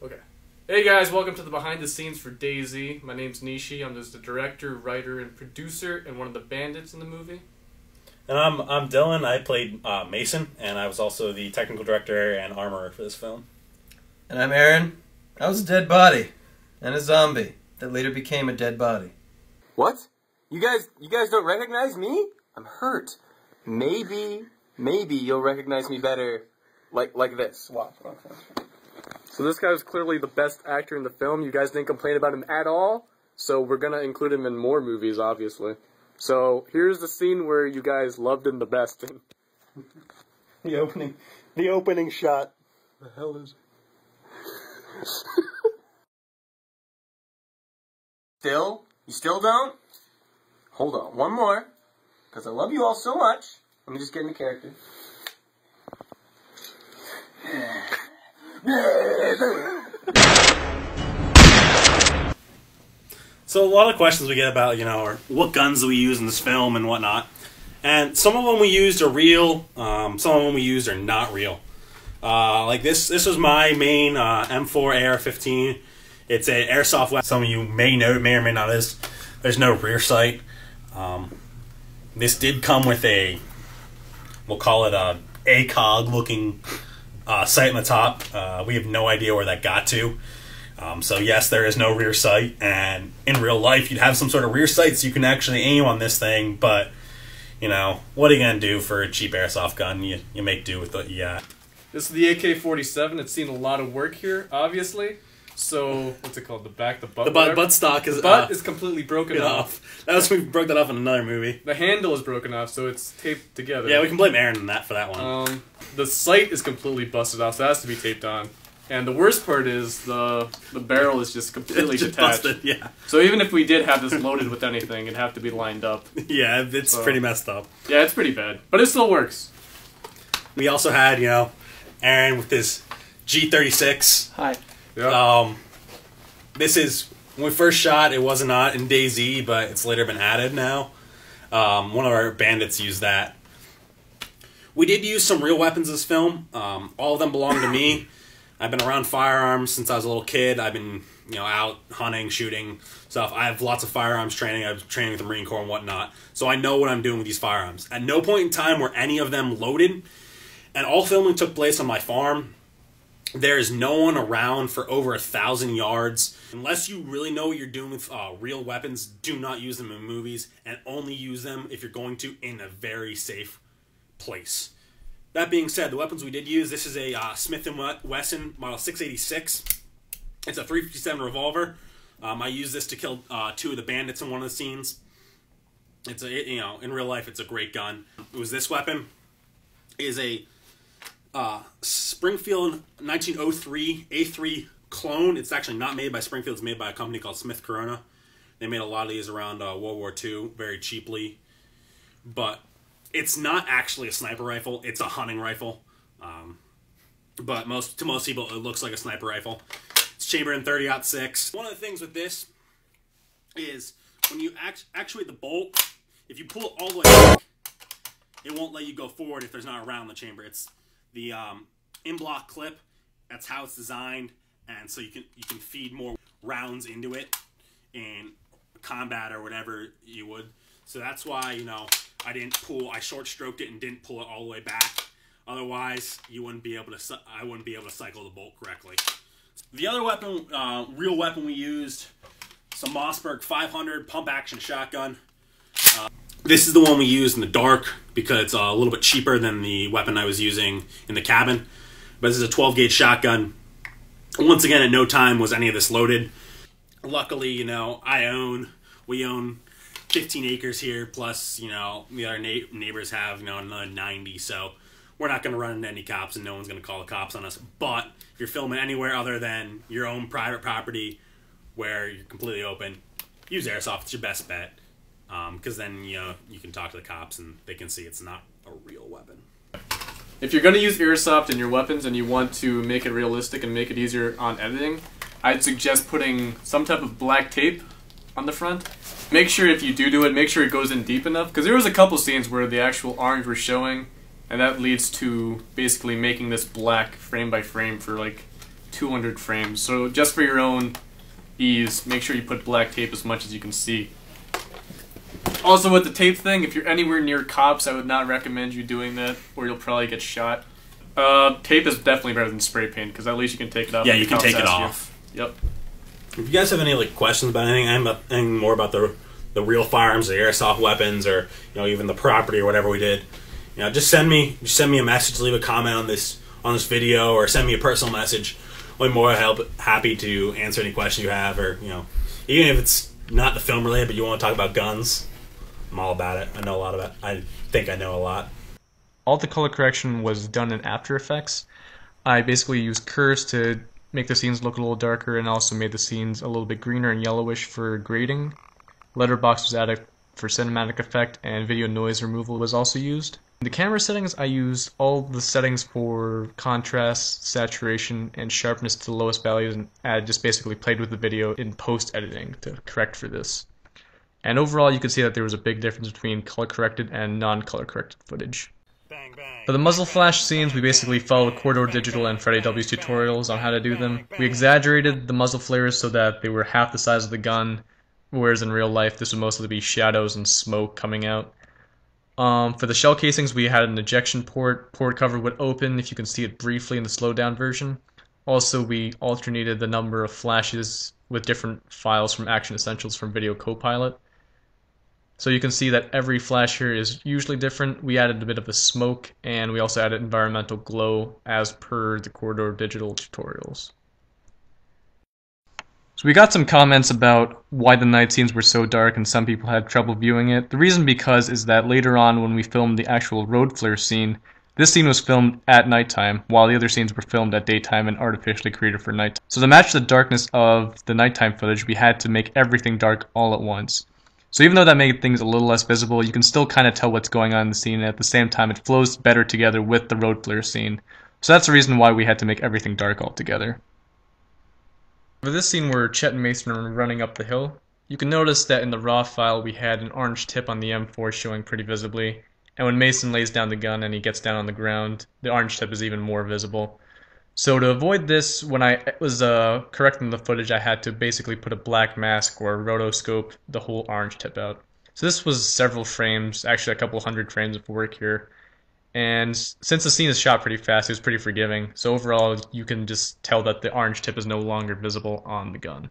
Okay. Hey guys, welcome to the behind the scenes for DayZ. My name's Nishi. I'm just the director, writer, and producer, and one of the bandits in the movie. And I'm Dylan. I played Mason, and I was also the technical director and armorer for this film. And I'm Aaron. I was a dead body and a zombie that later became a dead body. What? You guys don't recognize me? I'm hurt. Maybe you'll recognize me better like this. Watch. So this guy was clearly the best actor in the film. You guys didn't complain about him at all, so we're gonna include him in more movies, obviously. So here's the scene where you guys loved him the best. The opening shot. The hell is it? Still? You still don't? Hold on, one more. Because I love you all so much. Let me just get into character. So a lot of questions we get about, are what guns do we use in this film and whatnot. And some of them we used are real, some of them we used are not real. Like this was my main M4 AR-15. It's an airsoft weapon. Some of you may know, may or may not. There's no rear sight. This did come with we'll call it a ACOG looking sight on the top. We have no idea where that got to. So yes, there is no rear sight, and in real life you'd have some sort of rear sight so you can actually aim on this thing, but what are you going to do for a cheap airsoft gun? You make do with what you got. This is the AK-47. It's seen a lot of work here, obviously. So, what's it called? The butt stock is... The butt is completely broken off. That was, we broke that off in another movie. The handle is broken off, so it's taped together. Yeah, we can blame Aaron for that one. The sight is completely busted off, so that has to be taped on. And the worst part is the barrel is just completely detached. Busted, yeah. So even if we did have this loaded with anything, it'd have to be lined up. Yeah, it's pretty messed up. Yeah, it's pretty bad. But it still works. We also had, Aaron with his G36. Hi. Yep. This is, when we first shot, it was not in DayZ, but it's later been added now. One of our bandits used that. We did use some real weapons in this film. All of them belong to me. I've been around firearms since I was a little kid. I've been, out hunting, shooting stuff. I have lots of firearms training. I was training with the Marine Corps and whatnot. So I know what I'm doing with these firearms. At no point in time were any of them loaded. And all filming took place on my farm. There is no one around for over 1,000 yards. Unless you really know what you're doing with real weapons, do not use them in movies. And only use them if you're going to in a very safe place. That being said, the weapons we did use, this is a Smith & Wesson Model 686. It's a .357 revolver. I used this to kill 2 of the bandits in one of the scenes. It's in real life, it's a great gun. It was this weapon. It is a Springfield 1903 A3 clone. It's actually not made by Springfield. It's made by a company called Smith Corona. They made a lot of these around World War II very cheaply. But it's not actually a sniper rifle. It's a hunting rifle. But to most people, it looks like a sniper rifle. It's chambered in .30-06. One of the things with this is when you actuate the bolt, if you pull it all the way back, it won't let you go forward if there's not a round in the chamber. It's the in-block clip. That's how it's designed, and so you can feed more rounds into it in combat or whatever you would. So that's why I short-stroked it and didn't pull it all the way back. Otherwise, I wouldn't be able to cycle the bolt correctly. The other weapon, real weapon we used, some Mossberg 500 pump-action shotgun. This is the one we used in the dark because it's a little bit cheaper than the weapon I was using in the cabin. But this is a 12-gauge shotgun. Once again, at no time was any of this loaded. Luckily, we own 15 acres here, plus, the other neighbors have, another 90, so we're not going to run into any cops, and no one's going to call the cops on us. But if you're filming anywhere other than your own private property where you're completely open, use airsoft. It's your best bet, because then, you can talk to the cops, and they can see it's not a real weapon. If you're going to use airsoft in your weapons and you want to make it realistic and make it easier on editing, I'd suggest putting some type of black tape on the front. Make sure if you do it, make sure it goes in deep enough, because there was a couple scenes where the actual arms were showing, and that leads to basically making this black frame by frame for like 200 frames. So just for your own ease, make sure you put black tape as much as you can see. Also with the tape thing, if you're anywhere near cops, I would not recommend you doing that, or you'll probably get shot. Tape is definitely better than spray paint, because at least you can take it off. Yeah, you can take it off. Yep. If you guys have any questions about anything more about the real firearms, the airsoft weapons, or even the property or whatever we did, just send me a message, leave a comment on this video, or send me a personal message. I'll be more happy to answer any questions you have, or even if it's not the film related, but you want to talk about guns, I'm all about it. I know a lot about it. I think I know a lot. All the color correction was done in After Effects. I basically used curves to make the scenes look a little darker, and also made the scenes a little bit greener and yellowish for grading. Letterbox was added for cinematic effect, and video noise removal was also used. In the camera settings, I used all the settings for contrast, saturation, and sharpness to the lowest values, and I just basically played with the video in post-editing to correct for this. And overall, you could see that there was a big difference between color-corrected and non-color corrected footage. For the muzzle flash scenes, we basically followed Corridor Digital and Freddie W's tutorials on how to do them. We exaggerated the muzzle flares so that they were half the size of the gun, whereas in real life this would mostly be shadows and smoke coming out. For the shell casings, we had an ejection port. Port cover would open if you can see it briefly in the slowdown version. Also, we alternated the number of flashes with different files from Action Essentials from Video Copilot. So you can see that every flash here is usually different. We added a bit of a smoke, and we also added environmental glow as per the Corridor Digital tutorials. So we got some comments about why the night scenes were so dark and some people had trouble viewing it. The reason because is that later on when we filmed the actual road flare scene, this scene was filmed at nighttime, while the other scenes were filmed at daytime and artificially created for nighttime. So to match the darkness of the nighttime footage, we had to make everything dark all at once. So even though that made things a little less visible, you can still kind of tell what's going on in the scene, and at the same time it flows better together with the road flare scene. So that's the reason why we had to make everything dark altogether. For this scene where Chet and Mason are running up the hill, you can notice that in the raw file we had an orange tip on the M4 showing pretty visibly, and when Mason lays down the gun and he gets down on the ground, the orange tip is even more visible. So to avoid this, when I was correcting the footage, I had to basically put a black mask or rotoscope the whole orange tip out. So this was several frames, actually a couple hundred frames of work here. And since the scene is shot pretty fast, it was pretty forgiving. So overall, you can just tell that the orange tip is no longer visible on the gun.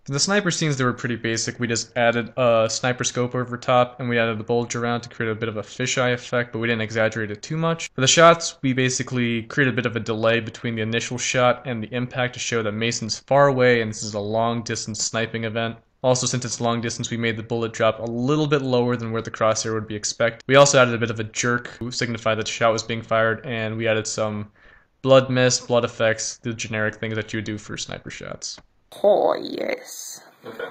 For the sniper scenes, they were pretty basic. We just added a sniper scope over top, and we added the bulge around to create a bit of a fisheye effect, but we didn't exaggerate it too much. For the shots, we basically created a bit of a delay between the initial shot and the impact to show that Mason's far away, and this is a long-distance sniping event. Also, since it's long distance, we made the bullet drop a little bit lower than where the crosshair would be expected. We also added a bit of a jerk to signify that the shot was being fired, and we added some blood mist, blood effects, the generic things that you would do for sniper shots. Oh, yes. Okay.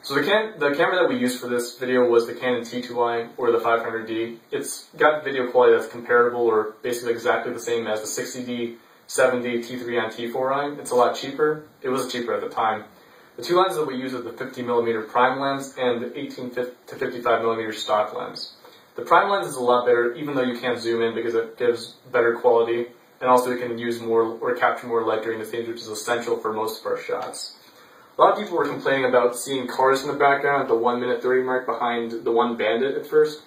So the camera that we used for this video was the Canon T2i or the 500D. It's got video quality that's comparable or basically exactly the same as the 60D, 7D, T3i, and T4i. It's a lot cheaper. It was cheaper at the time. The two lenses that we use are the 50mm prime lens and the 18 to 55mm stock lens. The prime lens is a lot better, even though you can't zoom in because it gives better quality, and also it can use more or capture more light during the scenes, which is essential for most of our shots. A lot of people were complaining about seeing cars in the background at the 1 minute 30 mark behind the one bandit at first.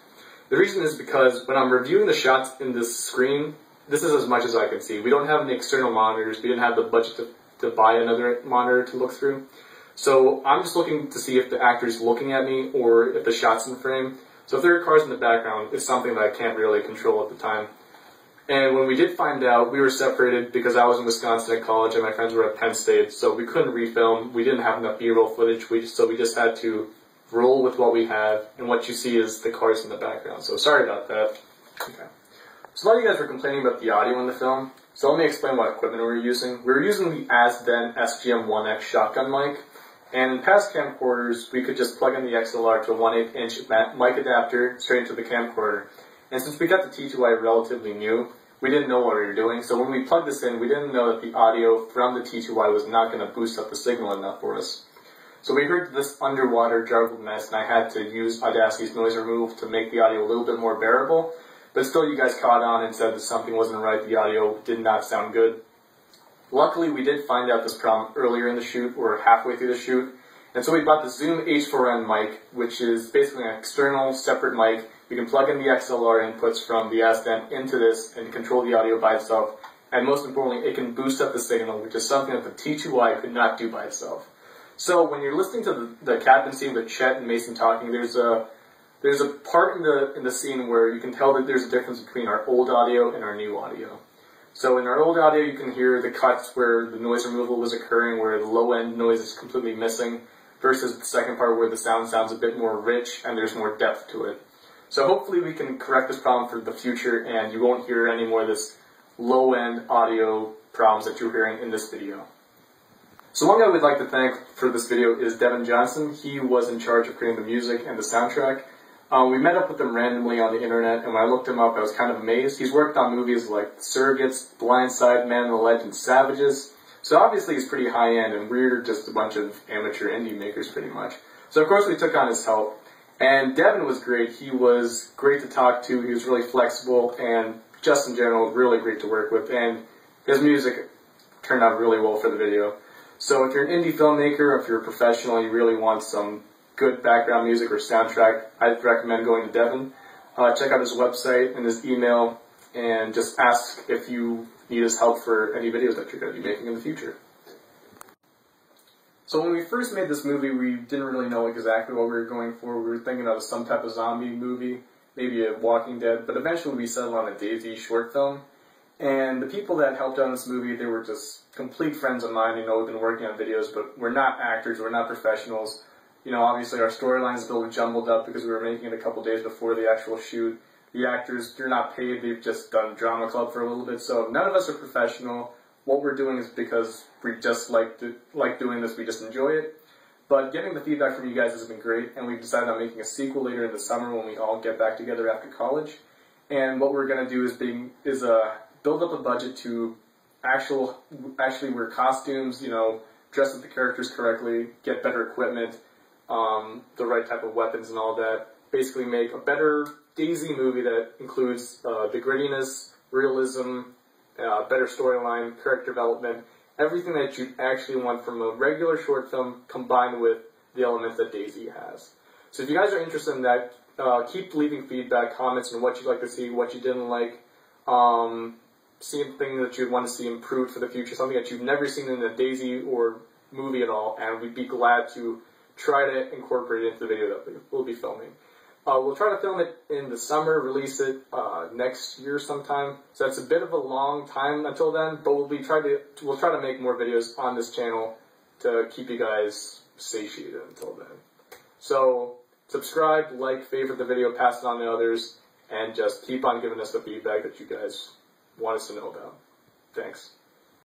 The reason is because when I'm reviewing the shots in this screen, this is as much as I can see. We don't have any external monitors. We didn't have the budget to buy another monitor to look through. So I'm just looking to see if the actor's looking at me or if the shot's in frame. So if there are cars in the background, it's something that I can't really control at the time. And when we did find out, we were separated because I was in Wisconsin at college and my friends were at Penn State, so we couldn't refilm. We didn't have enough B-roll footage, so we just had to roll with what we had, and what you see is the cars in the background. So sorry about that. Okay. So a lot of you guys were complaining about the audio in the film, so let me explain what equipment we were using. We were using the Asden SGM-1X shotgun mic, and in past camcorders, we could just plug in the XLR to a 1/8-inch mic adapter straight into the camcorder. And since we got the T2i relatively new, we didn't know what we were doing. So when we plugged this in, we didn't know that the audio from the T2i was not going to boost up the signal enough for us. So we heard this underwater garbled mess, and I had to use Audacity's noise removal to make the audio a little bit more bearable. But still, you guys caught on and said that something wasn't right. The audio did not sound good. Luckily, we did find out this problem earlier in the shoot, or halfway through the shoot, and so we bought the Zoom H4n mic, which is basically an external, separate mic. You can plug in the XLR inputs from the S10 into this and control the audio by itself. And most importantly, it can boost up the signal, which is something that the T2i could not do by itself. So when you're listening to the cabin scene with Chet and Mason talking, there's a part in the scene where you can tell that there's a difference between our old audio and our new audio. So in our old audio, you can hear the cuts where the noise removal was occurring, where the low-end noise is completely missing, versus the second part where the sound sounds a bit more rich and there's more depth to it. So hopefully we can correct this problem for the future and you won't hear any more of this low-end audio problems that you're hearing in this video. So one guy we'd like to thank for this video is Devin Johnson. He was in charge of creating the music and the soundtrack. We met up with him randomly on the internet, and when I looked him up, I was kind of amazed. He's worked on movies like Surrogates, Blindside, Man in the Legend, Savages. So obviously he's pretty high-end, and we're just a bunch of amateur indie makers pretty much. So of course we took on his help. And Devin was great. He was great to talk to. He was really flexible, and just in general, really great to work with. And his music turned out really well for the video. So if you're an indie filmmaker, or if you're a professional and you really want some good background music or soundtrack, I'd recommend going to Devin. Check out his website and his email, and just ask if you need his help for any videos that you're going to be making in the future. So when we first made this movie, we didn't really know exactly what we were going for. We were thinking of some type of zombie movie, maybe a Walking Dead, but eventually we settled on a DayZ short film. And the people that helped out in this movie, they were just complete friends of mine. You know, we've been working on videos, but we're not actors, we're not professionals. You know, obviously our storyline is a little jumbled up because we were making it a couple days before the actual shoot. The actors, they're not paid, they've just done drama club for a little bit, so none of us are professional. What we're doing is because we just like doing this, we just enjoy it. But getting the feedback from you guys has been great, and we've decided on making a sequel later in the summer when we all get back together after college. And what we're going to do is build up a budget to actually wear costumes, you know, dress up the characters correctly, get better equipment, the right type of weapons and all that. Basically make a better DayZ movie that includes the grittiness, realism, better storyline, character development, everything that you actually want from a regular short film combined with the elements that DayZ has. So if you guys are interested in that, keep leaving feedback, comments on what you'd like to see, what you didn't like, something that you'd want to see improved for the future, something that you've never seen in a DayZ or movie at all, and we'd be glad to try to incorporate it into the video that we'll be filming. We'll try to film it in the summer, release it next year sometime. So that's a bit of a long time until then, but we'll try to make more videos on this channel to keep you guys satiated until then. So subscribe, like, favorite the video, pass it on to others, and just keep on giving us the feedback that you guys want us to know about. Thanks.